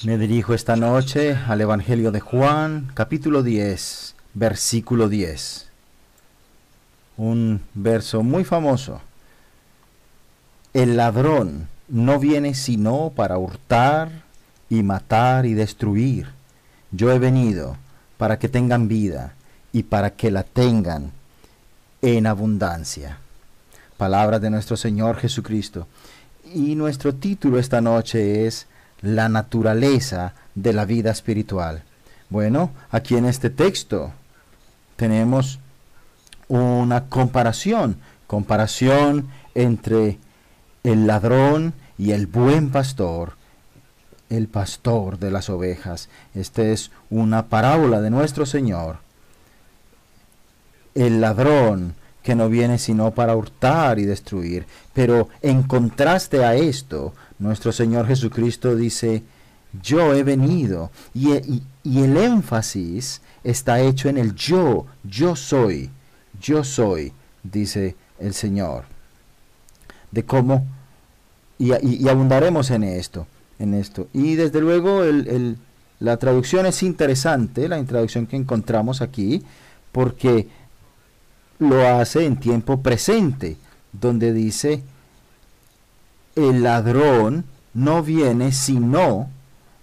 Me dirijo esta noche al Evangelio de Juan, capítulo 10, versículo 10. Un verso muy famoso. El ladrón no viene sino para hurtar y matar y destruir. Yo he venido para que tengan vida y para que la tengan en abundancia. Palabras de nuestro Señor Jesucristo. Y nuestro título esta noche es La naturaleza de la vida espiritual. Bueno, aquí en este texto tenemos una comparación entre el ladrón y el buen pastor, el pastor de las ovejas. Esta es una parábola de nuestro Señor. El ladrón que no viene sino para hurtar y destruir. Pero en contraste a esto, nuestro Señor Jesucristo dice, yo he venido. Y el énfasis está hecho en el yo soy, dice el Señor. De cómo, y abundaremos en esto. Y desde luego la traducción es interesante, la traducción que encontramos aquí, porque lo hace en tiempo presente, donde dice, el ladrón no viene sino,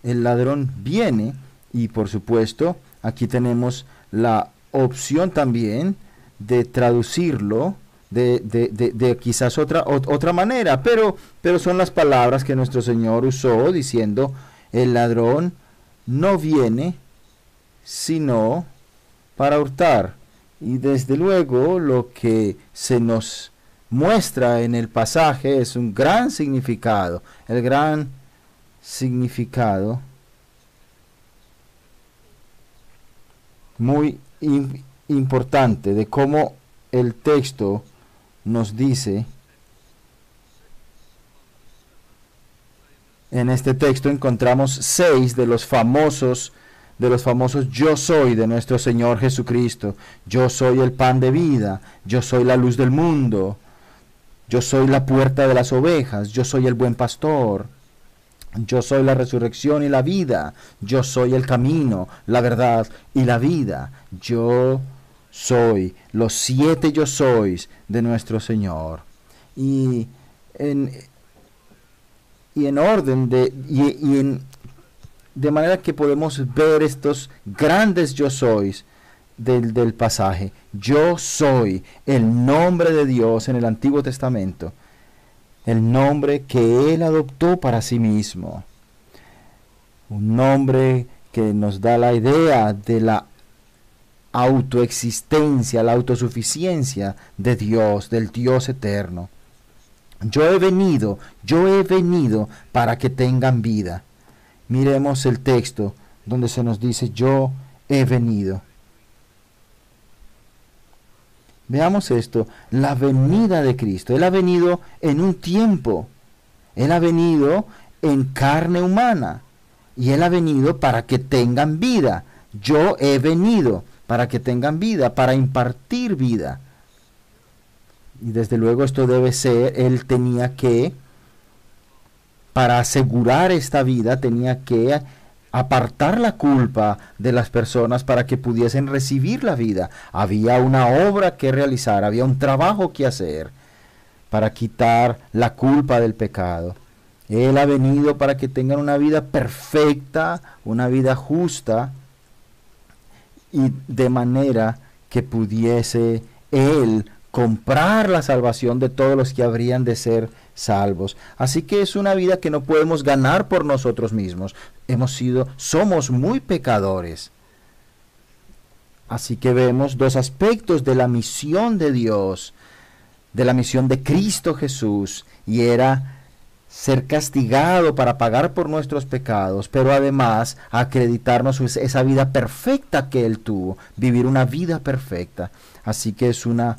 el ladrón viene, y por supuesto, aquí tenemos la opción también de traducirlo de quizás otra manera, pero son las palabras que nuestro Señor usó, diciendo, el ladrón no viene sino para hurtar. Y desde luego lo que se nos muestra en el pasaje es un gran significado, el gran significado muy importante de cómo el texto nos dice. En este texto encontramos 6 de los famosos yo soy de nuestro Señor Jesucristo. Yo soy el pan de vida, yo soy la luz del mundo, yo soy la puerta de las ovejas, yo soy el buen pastor, yo soy la resurrección y la vida, yo soy el camino, la verdad y la vida. Yo soy los 7 yo sois de nuestro Señor. Y en orden de manera que podemos ver estos grandes yo sois del pasaje. Yo soy el nombre de Dios en el Antiguo Testamento, el nombre que Él adoptó para sí mismo, un nombre que nos da la idea de la autoexistencia, la autosuficiencia de Dios, del Dios eterno. Yo he venido para que tengan vida. Miremos el texto donde se nos dice, yo he venido. Veamos esto, la venida de Cristo. Él ha venido en un tiempo. Él ha venido en carne humana. Y Él ha venido para que tengan vida. Yo he venido para que tengan vida, para impartir vida. Y desde luego esto debe ser, Él tenía que, para asegurar esta vida, tenía que apartar la culpa de las personas para que pudiesen recibir la vida. Había una obra que realizar, había un trabajo que hacer para quitar la culpa del pecado. Él ha venido para que tengan una vida perfecta, una vida justa, y de manera que pudiese Él comprar la salvación de todos los que habrían de ser salvos. Así que es una vida que no podemos ganar por nosotros mismos. Somos muy pecadores. Así que vemos 2 aspectos de la misión de Dios, de la misión de Cristo Jesús, y era ser castigado para pagar por nuestros pecados, pero además acreditarnos esa vida perfecta que Él tuvo, vivir una vida perfecta. Así que es una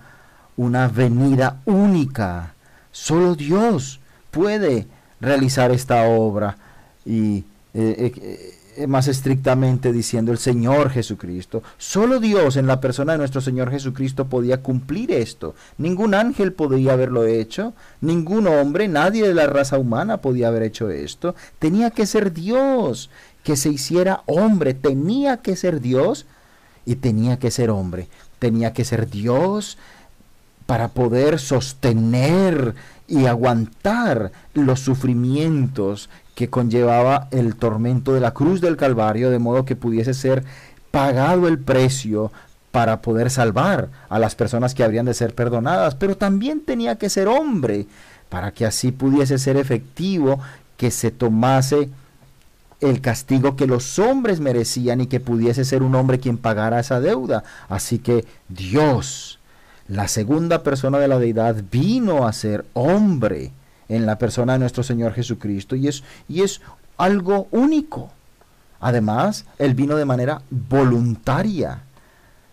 venida única. Solo Dios puede realizar esta obra, y más estrictamente diciendo el Señor Jesucristo. Solo Dios en la persona de nuestro Señor Jesucristo podía cumplir esto. Ningún ángel podía haberlo hecho, ningún hombre, nadie de la raza humana podía haber hecho esto. Tenía que ser Dios que se hiciera hombre, tenía que ser Dios y tenía que ser hombre. Tenía que ser Dios para poder sostener y aguantar los sufrimientos que conllevaba el tormento de la cruz del Calvario, de modo que pudiese ser pagado el precio para poder salvar a las personas que habrían de ser perdonadas. Pero también tenía que ser hombre, para que así pudiese ser efectivo que se tomase el castigo que los hombres merecían y que pudiese ser un hombre quien pagara esa deuda. Así que Dios, la segunda persona de la deidad, vino a ser hombre en la persona de nuestro Señor Jesucristo, y es algo único. Además, Él vino de manera voluntaria.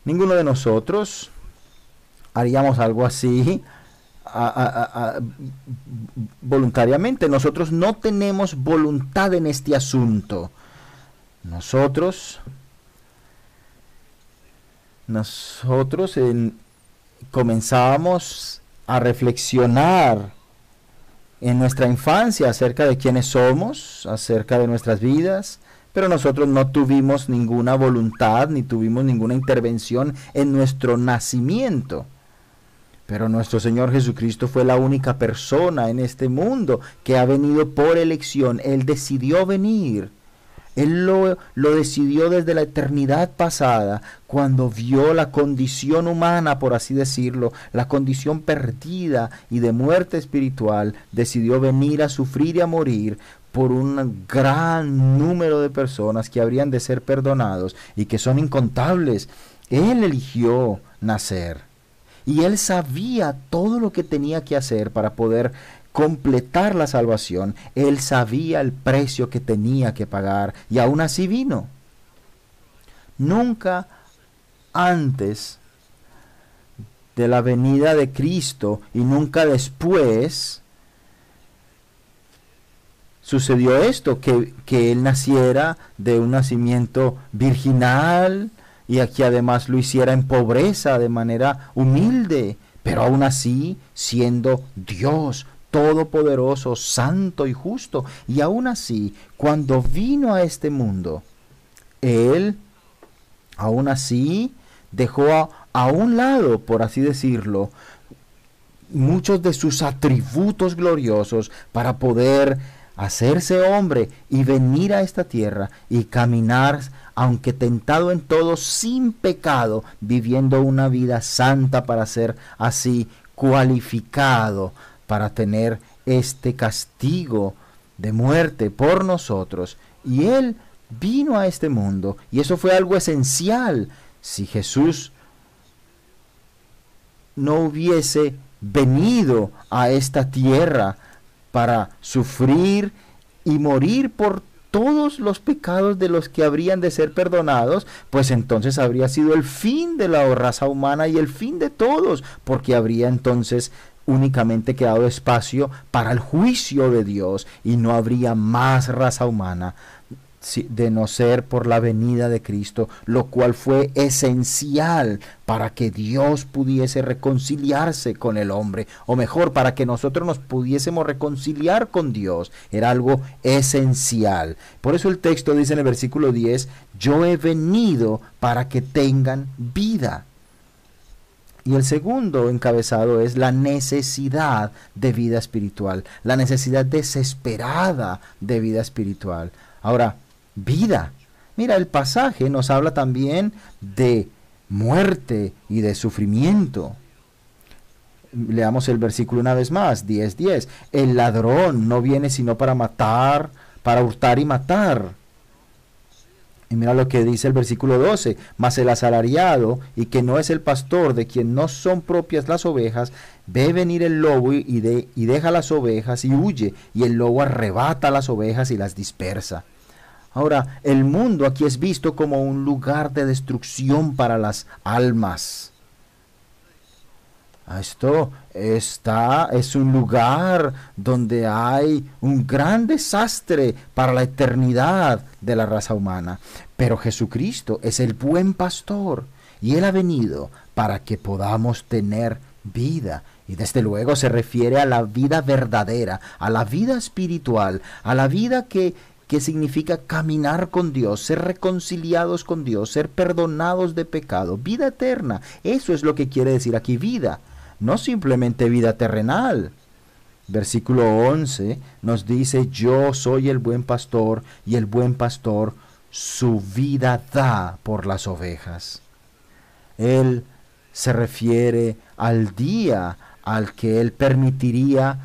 Ninguno de nosotros haríamos algo así voluntariamente. Nosotros no tenemos voluntad en este asunto. Nosotros comenzábamos a reflexionar en nuestra infancia acerca de quiénes somos, acerca de nuestras vidas, pero nosotros no tuvimos ninguna voluntad ni tuvimos ninguna intervención en nuestro nacimiento. Pero nuestro Señor Jesucristo fue la única persona en este mundo que ha venido por elección. Él decidió venir. Él lo decidió desde la eternidad pasada, cuando vio la condición humana, por así decirlo, la condición perdida y de muerte espiritual. Decidió venir a sufrir y a morir por un gran número de personas que habrían de ser perdonados y que son incontables. Él eligió nacer y Él sabía todo lo que tenía que hacer para poder completar la salvación. Él sabía el precio que tenía que pagar y aún así vino. Nunca antes de la venida de Cristo y nunca después sucedió esto, que Él naciera de un nacimiento virginal y aquí además lo hiciera en pobreza, de manera humilde, pero aún así siendo Dios todopoderoso, santo y justo. Y aún así, cuando vino a este mundo, Él aún así dejó a un lado, por así decirlo, muchos de sus atributos gloriosos para poder hacerse hombre y venir a esta tierra y caminar, aunque tentado en todo, sin pecado, viviendo una vida santa para ser así cualificado para tener este castigo de muerte por nosotros. Y Él vino a este mundo, y eso fue algo esencial. Si Jesús no hubiese venido a esta tierra para sufrir y morir por todos los pecados de los que habrían de ser perdonados, pues entonces habría sido el fin de la raza humana y el fin de todos, porque habría entonces únicamente quedado espacio para el juicio de Dios y no habría más raza humana de no ser por la venida de Cristo, lo cual fue esencial para que Dios pudiese reconciliarse con el hombre, o mejor, para que nosotros nos pudiésemos reconciliar con Dios. Era algo esencial. Por eso el texto dice en el versículo 10, yo he venido para que tengan vida. Y el segundo encabezado es la necesidad de vida espiritual, la necesidad desesperada de vida espiritual. Ahora, vida. Mira, el pasaje nos habla también de muerte y de sufrimiento. Leamos el versículo una vez más, 10:10. El ladrón no viene sino para matar, para hurtar y matar. Y mira lo que dice el versículo 12, mas el asalariado, y que no es el pastor, de quien no son propias las ovejas, ve venir el lobo y deja las ovejas y huye, y el lobo arrebata las ovejas y las dispersa. Ahora, el mundo aquí es visto como un lugar de destrucción para las almas. Esto es un lugar donde hay un gran desastre para la eternidad de la raza humana. Pero Jesucristo es el buen pastor y Él ha venido para que podamos tener vida. Y desde luego se refiere a la vida verdadera, a la vida espiritual, a la vida que significa caminar con Dios, ser reconciliados con Dios, ser perdonados de pecado, vida eterna. Eso es lo que quiere decir aquí vida, no simplemente vida terrenal. Versículo 11 nos dice, yo soy el buen pastor y el buen pastor su vida da por las ovejas. Él se refiere al día al que él permitiría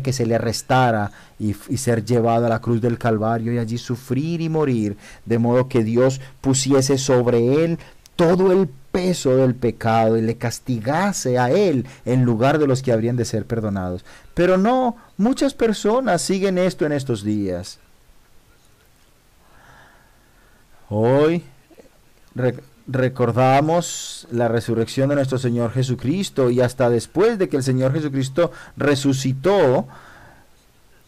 que se le arrestara y ser llevado a la cruz del Calvario y allí sufrir y morir, de modo que Dios pusiese sobre él todo el peso del pecado y le castigase a él en lugar de los que habrían de ser perdonados. Pero no, muchas personas siguen esto en estos días. Hoy recordamos la resurrección de nuestro Señor Jesucristo, y hasta después de que el Señor Jesucristo resucitó,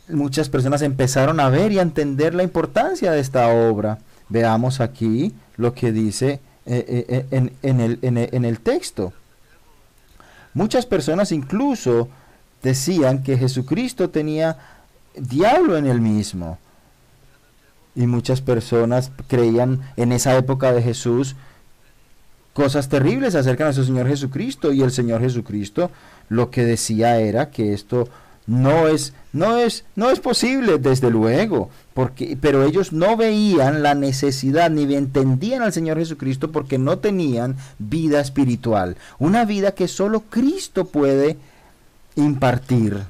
muchas personas empezaron a ver y a entender la importancia de esta obra. Veamos aquí lo que dice en el texto. Muchas personas incluso decían que Jesucristo tenía diablo en él mismo. Y muchas personas creían en esa época de Jesús cosas terribles acerca de nuestro Señor Jesucristo, y el Señor Jesucristo lo que decía era que esto no es posible, desde luego, pero ellos no veían la necesidad ni entendían al Señor Jesucristo porque no tenían vida espiritual, una vida que solo Cristo puede impartir.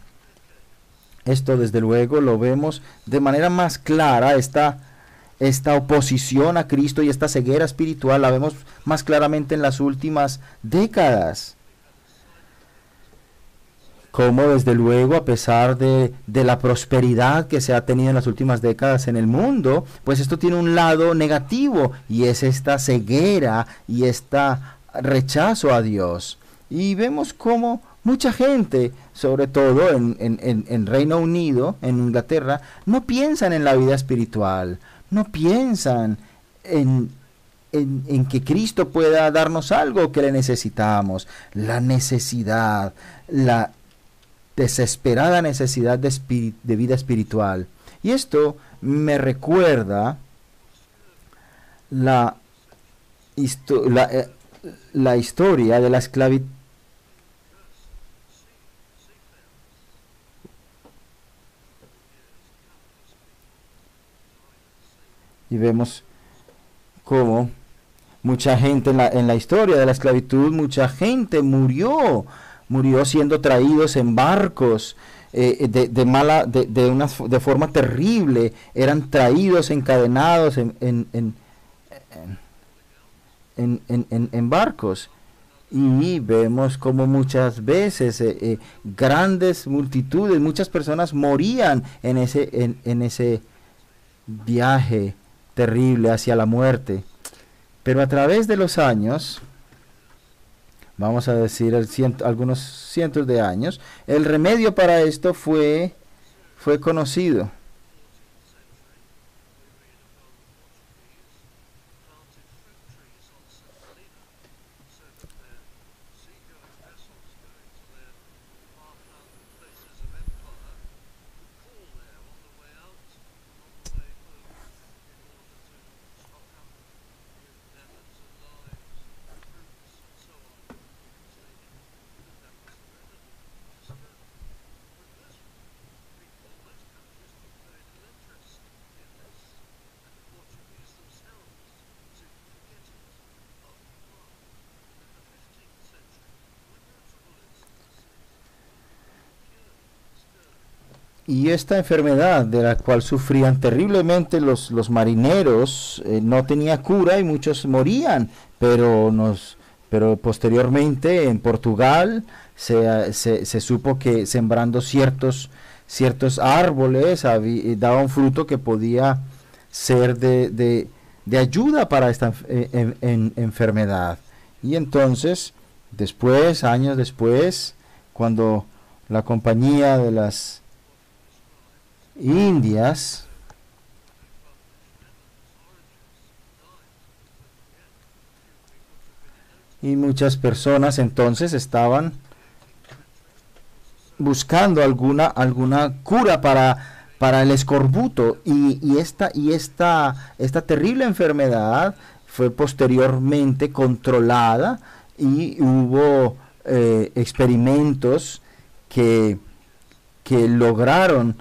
Esto desde luego lo vemos de manera más clara, esta oposición a Cristo y esta ceguera espiritual la vemos más claramente en las últimas décadas. Como desde luego, a pesar de la prosperidad que se ha tenido en las últimas décadas en el mundo, pues esto tiene un lado negativo, y es esta ceguera y este rechazo a Dios. Y vemos cómo mucha gente, sobre todo en Reino Unido, en Inglaterra, no piensan en la vida espiritual, no piensan en que Cristo pueda darnos algo que le necesitamos. La necesidad, la desesperada necesidad de vida espiritual. Y esto me recuerda la historia de la esclavitud. Y vemos cómo mucha gente en la historia de la esclavitud, mucha gente murió siendo traídos en barcos de forma terrible. Eran traídos encadenados en barcos. Y vemos como muchas veces grandes multitudes, muchas personas morían en ese viaje terrible hacia la muerte. Pero a través de los años, vamos a decir algunos cientos de años, el remedio para esto fue conocido. Y esta enfermedad, de la cual sufrían terriblemente los marineros, no tenía cura y muchos morían, pero posteriormente en Portugal se supo que sembrando ciertos árboles daba un fruto que podía ser de ayuda para esta enfermedad. Y entonces Después, años después, cuando la Compañía de las Indias y muchas personas entonces estaban buscando alguna cura para el escorbuto, y esta terrible enfermedad fue posteriormente controlada, y hubo experimentos que lograron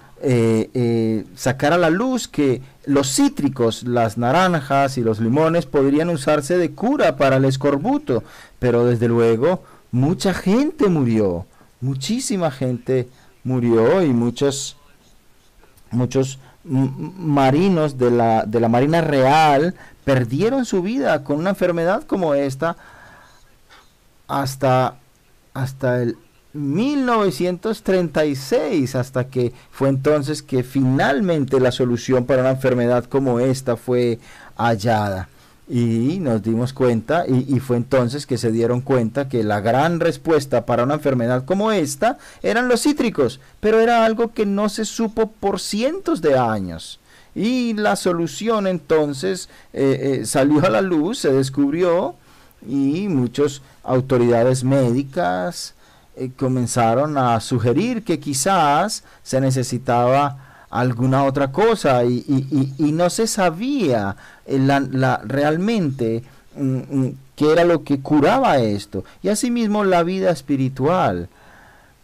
sacar a la luz que los cítricos, las naranjas y los limones podrían usarse de cura para el escorbuto, pero desde luego mucha gente murió, muchísima gente murió, y muchos marinos de la Marina Real perdieron su vida con una enfermedad como esta hasta el 1936, hasta que fue entonces que finalmente la solución para una enfermedad como esta fue hallada. Y nos dimos cuenta, y fue entonces que se dieron cuenta que la gran respuesta para una enfermedad como esta eran los cítricos, pero era algo que no se supo por cientos de años. Y la solución entonces salió a la luz, se descubrió, y muchas autoridades médicas comenzaron a sugerir que quizás se necesitaba alguna otra cosa, y no se sabía realmente qué era lo que curaba esto. Y asimismo la vida espiritual.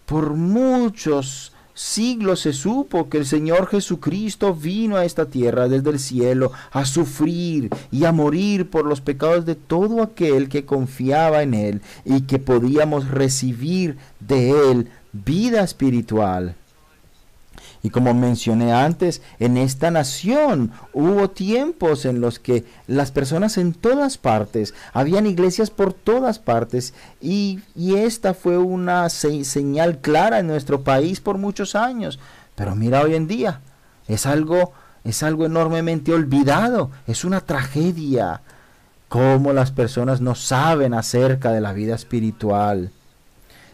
Por muchos siglos se supo que el Señor Jesucristo vino a esta tierra desde el cielo a sufrir y a morir por los pecados de todo aquel que confiaba en Él, y que podíamos recibir de Él vida espiritual. Y como mencioné antes, en esta nación hubo tiempos en los que las personas en todas partes, habían iglesias por todas partes, y esta fue una señal clara en nuestro país por muchos años. Pero mira, hoy en día es algo enormemente olvidado, es una tragedia cómo las personas no saben acerca de la vida espiritual.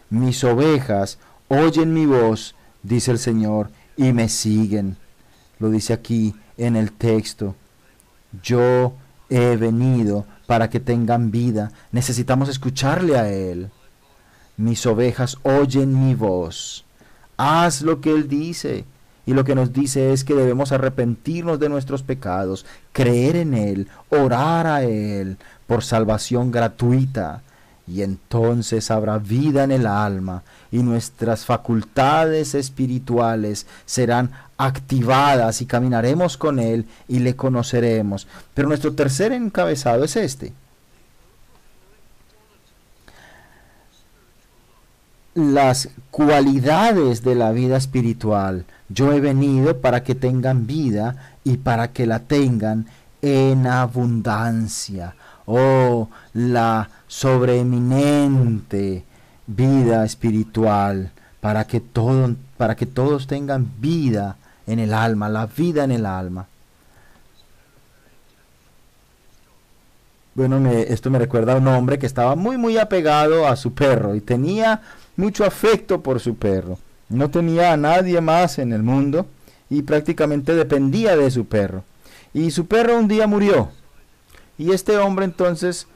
Mis ovejas oyen mi voz, dice el Señor, y me siguen. Lo dice aquí en el texto. Yo he venido para que tengan vida. Necesitamos escucharle a Él. Mis ovejas oyen mi voz. Haz lo que Él dice. Y lo que nos dice es que debemos arrepentirnos de nuestros pecados, creer en Él, orar a Él por salvación gratuita. Y entonces habrá vida en el alma, y nuestras facultades espirituales serán activadas, y caminaremos con Él y le conoceremos. Pero nuestro tercer encabezado es este: las cualidades de la vida espiritual. Yo he venido para que tengan vida y para que la tengan en abundancia. Oh, la sobreeminente vida espiritual, para que todos tengan vida en el alma, la vida en el alma. Bueno, esto me recuerda a un hombre que estaba muy apegado a su perro y tenía mucho afecto por su perro. No tenía a nadie más en el mundo y prácticamente dependía de su perro. Y su perro un día murió. Y este hombre entonces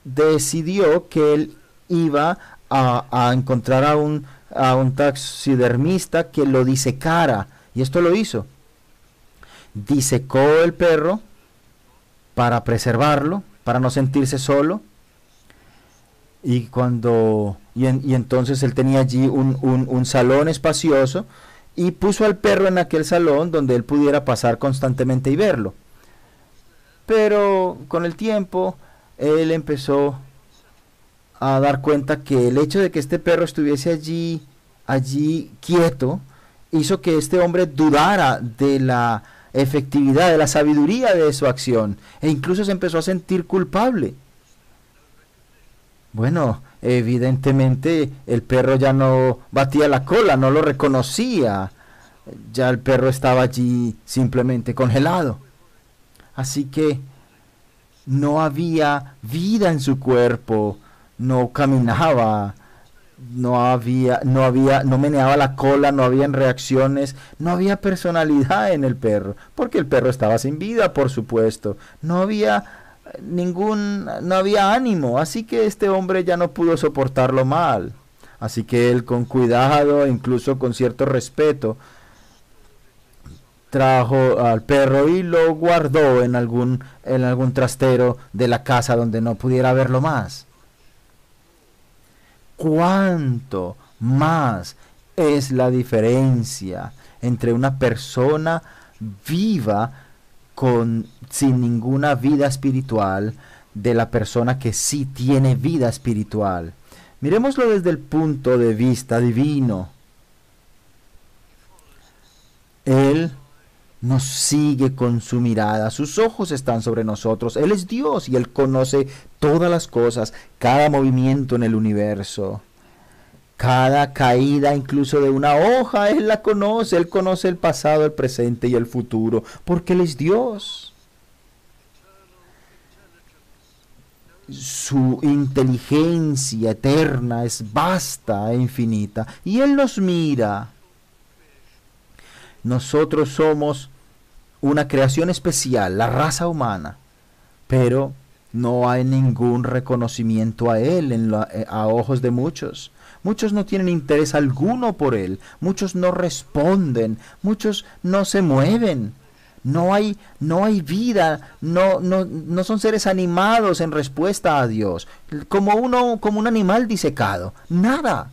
decidió que él iba a encontrar a un taxidermista que lo disecara. Y esto lo hizo. Disecó el perro para preservarlo, para no sentirse solo. Y entonces él tenía allí un salón espacioso, y puso al perro en aquel salón donde él pudiera pasar constantemente y verlo. Pero con el tiempo él empezó a dar cuenta que el hecho de que este perro estuviese allí quieto hizo que este hombre dudara de la efectividad, de la sabiduría de su acción, e incluso se empezó a sentir culpable. Bueno, evidentemente el perro ya no batía la cola, no lo reconocía, ya el perro estaba allí simplemente congelado. Así que no había vida en su cuerpo, no caminaba, no meneaba la cola, no habían reacciones, no había personalidad en el perro, porque el perro estaba sin vida, por supuesto. No había ánimo, así que este hombre ya no pudo soportarlo mal. Así que él, con cuidado, incluso con cierto respeto, trajo al perro y lo guardó en algún trastero de la casa donde no pudiera verlo más. ¿Cuánto más es la diferencia entre una persona viva sin ninguna vida espiritual de la persona que sí tiene vida espiritual? Miremoslo desde el punto de vista divino. Él nos sigue con su mirada, sus ojos están sobre nosotros, Él es Dios y Él conoce todas las cosas, cada movimiento en el universo, cada caída incluso de una hoja, Él la conoce, Él conoce el pasado, el presente y el futuro, porque Él es Dios. Su inteligencia eterna es vasta e infinita y Él nos mira. Nosotros somos una creación especial, la raza humana, pero no hay ningún reconocimiento a Él a ojos de muchos. Muchos no tienen interés alguno por Él, muchos no responden, muchos no se mueven. No hay vida, no son seres animados en respuesta a Dios, como un animal disecado, nada.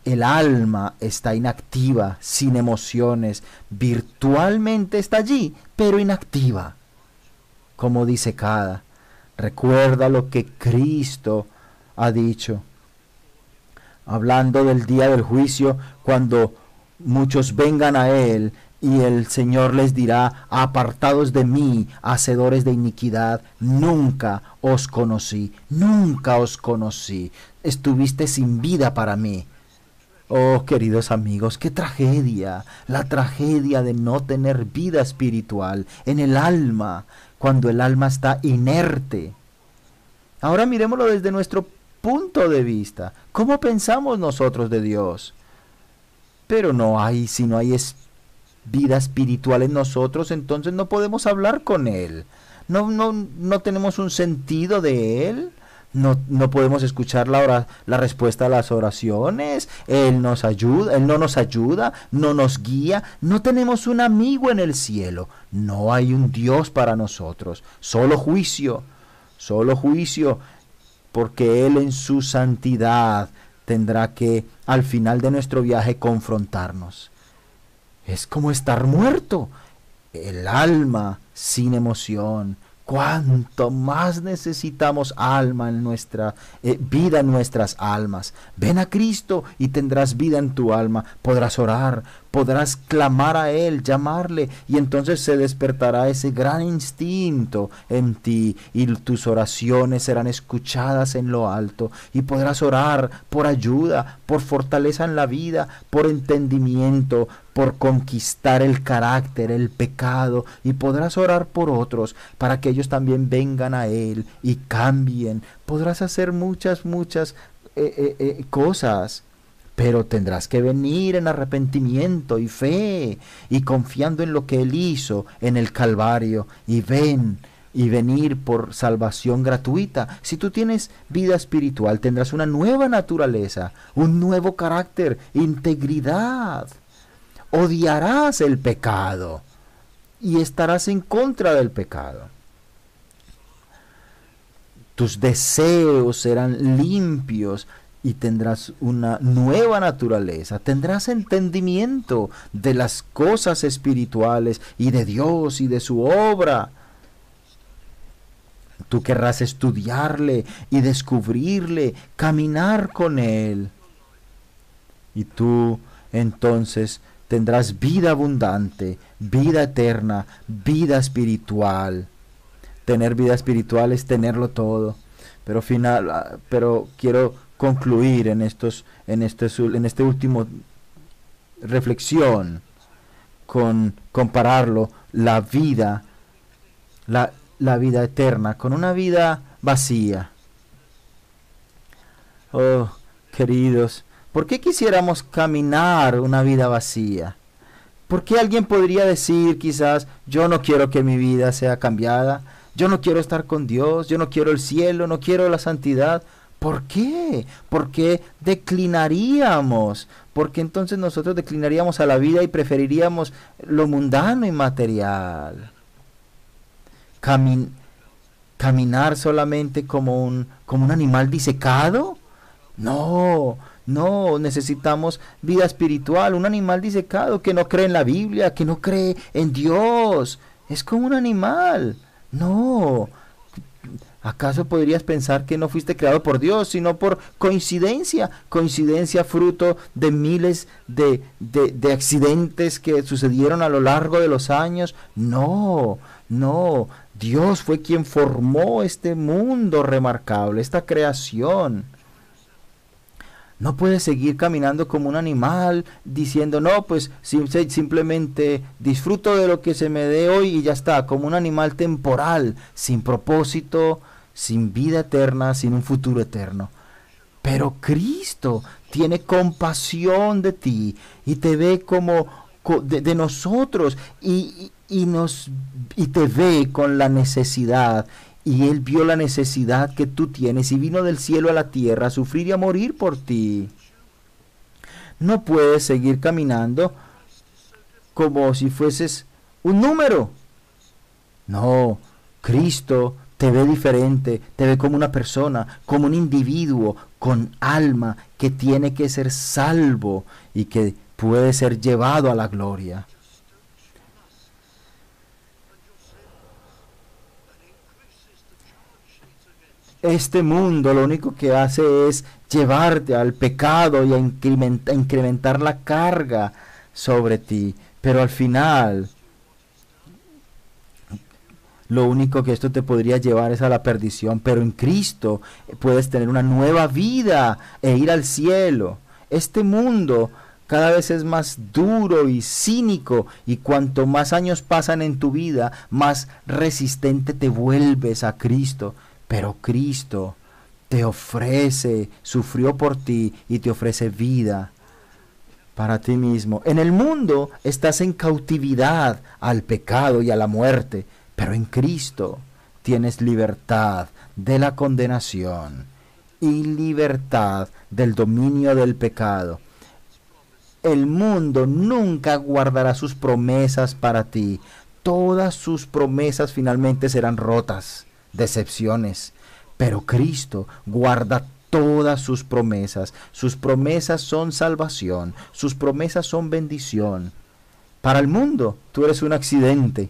El alma está inactiva, sin emociones, virtualmente está allí, pero inactiva, como disecada. Recuerda lo que Cristo ha dicho, hablando del día del juicio, cuando muchos vengan a Él y el Señor les dirá: apartados de mí, hacedores de iniquidad, nunca os conocí, estuviste sin vida para mí. Oh, queridos amigos, qué tragedia, la tragedia de no tener vida espiritual en el alma, cuando el alma está inerte. Ahora miremoslo desde nuestro punto de vista. ¿Cómo pensamos nosotros de Dios? Pero si no hay vida espiritual en nosotros, entonces no podemos hablar con Él. No tenemos un sentido de Él. No podemos escuchar la respuesta a las oraciones. Él nos ayuda, Él no nos ayuda, no nos guía. No tenemos un amigo en el cielo. No hay un Dios para nosotros. Solo juicio, porque Él en su santidad tendrá que, al final de nuestro viaje, confrontarnos. Es como estar muerto. El alma sin emoción. Cuánto más necesitamos alma en nuestra vida en nuestras almas. Ven a Cristo y tendrás vida en tu alma. Podrás orar, podrás clamar a Él, llamarle, y entonces se despertará ese gran instinto en ti y tus oraciones serán escuchadas en lo alto y podrás orar por ayuda, por fortaleza en la vida, por entendimiento, por conquistar el carácter, el pecado, y podrás orar por otros para que ellos también vengan a Él y cambien. Podrás hacer muchas cosas, pero tendrás que venir en arrepentimiento y fe y confiando en lo que Él hizo en el Calvario, y venir por salvación gratuita. Si tú tienes vida espiritual, tendrás una nueva naturaleza, un nuevo carácter, integridad. Odiarás el pecado y estarás en contra del pecado. Tus deseos serán limpios y tendrás una nueva naturaleza. Tendrás entendimiento de las cosas espirituales y de Dios y de su obra. Tú querrás estudiarle y descubrirle, caminar con Él. Y tú entonces tendrás vida abundante, vida eterna, vida espiritual. Tener vida espiritual es tenerlo todo. Pero quiero concluir en este último reflexión con compararlo, la vida eterna con una vida vacía. Oh, queridos, ¿por qué quisiéramos caminar una vida vacía? ¿Por qué alguien podría decir quizás, yo no quiero que mi vida sea cambiada, yo no quiero estar con Dios, yo no quiero el cielo, no quiero la santidad? ¿Por qué? ¿Por qué declinaríamos? Porque entonces nosotros declinaríamos a la vida y preferiríamos lo mundano y material. Camin- Caminar solamente como un animal disecado. No, no, necesitamos vida espiritual. Un animal disecado que no cree en la Biblia, que no cree en Dios. Es como un animal. No. ¿Acaso podrías pensar que no fuiste creado por Dios, sino por coincidencia? Coincidencia fruto de miles de accidentes que sucedieron a lo largo de los años. No, no. Dios fue quien formó este mundo remarcable, esta creación. No puedes seguir caminando como un animal diciendo, no, pues simplemente disfruto de lo que se me dé hoy y ya está, como un animal temporal, sin propósito, sin vida eterna, sin un futuro eterno. Pero Cristo tiene compasión de ti y te ve como de nosotros y te ve con la necesidad. Y Él vio la necesidad que tú tienes y vino del cielo a la tierra a sufrir y a morir por ti. No puedes seguir caminando como si fueses un número. No, Cristo te ve diferente, te ve como una persona, como un individuo con alma que tiene que ser salvo y que puede ser llevado a la gloria. Este mundo lo único que hace es llevarte al pecado y a incrementar la carga sobre ti. Pero al final, lo único que esto te podría llevar es a la perdición. Pero en Cristo puedes tener una nueva vida e ir al cielo. Este mundo cada vez es más duro y cínico, y cuanto más años pasan en tu vida, más resistente te vuelves a Cristo. Pero Cristo te ofrece, sufrió por ti y te ofrece vida para ti mismo. En el mundo estás en cautividad al pecado y a la muerte, pero en Cristo tienes libertad de la condenación y libertad del dominio del pecado. El mundo nunca guardará sus promesas para ti. Todas sus promesas finalmente serán rotas, decepciones. Pero Cristo guarda todas sus promesas. Sus promesas son salvación. Sus promesas son bendición. Para el mundo tú eres un accidente,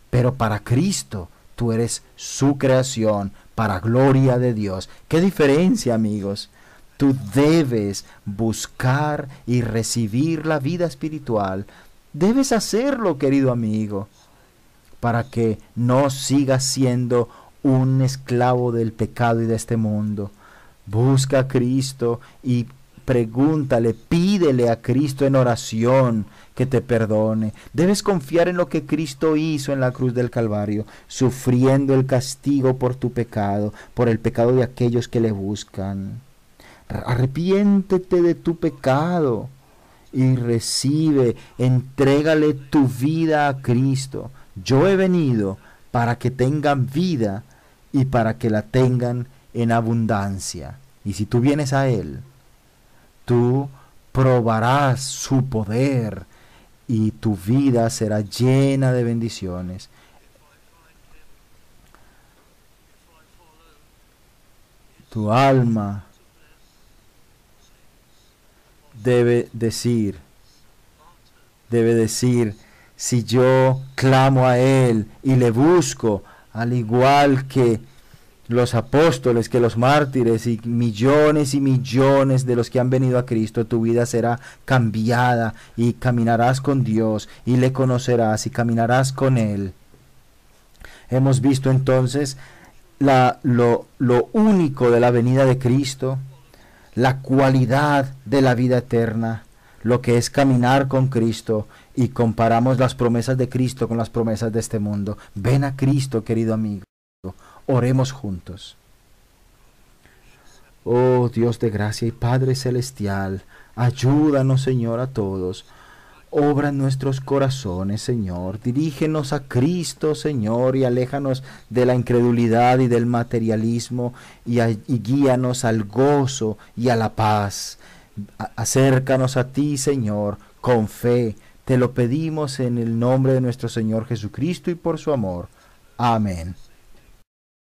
pero para Cristo tú eres su creación, para gloria de Dios. ¿Qué diferencia, amigos? Tú debes buscar y recibir la vida espiritual. Debes hacerlo, querido amigo, para que no sigas siendo un esclavo del pecado y de este mundo. Busca a Cristo y pregúntale, pídele a Cristo en oración que te perdone. Debes confiar en lo que Cristo hizo en la cruz del Calvario, sufriendo el castigo por tu pecado, por el pecado de aquellos que le buscan. Arrepiéntete de tu pecado y recibe, entrégale tu vida a Cristo. Yo he venido para que tengan vida y para que la tengan en abundancia. Y si tú vienes a Él, tú probarás su poder y tu vida será llena de bendiciones. Tu alma debe decir, si yo clamo a Él y le busco, al igual que los apóstoles, que los mártires y millones de los que han venido a Cristo, tu vida será cambiada y caminarás con Dios y le conocerás y caminarás con Él. Hemos visto entonces lo único de la venida de Cristo, la cualidad de la vida eterna, lo que es caminar con Cristo, y comparamos las promesas de Cristo con las promesas de este mundo. Ven a Cristo, querido amigo. Oremos juntos. Oh Dios de gracia y Padre celestial, ayúdanos, Señor, a todos. Obra en nuestros corazones, Señor. Dirígenos a Cristo, Señor, y aléjanos de la incredulidad y del materialismo y guíanos al gozo y a la paz. Acércanos a ti, Señor, con fe. Te lo pedimos en el nombre de nuestro Señor Jesucristo y por su amor. Amén.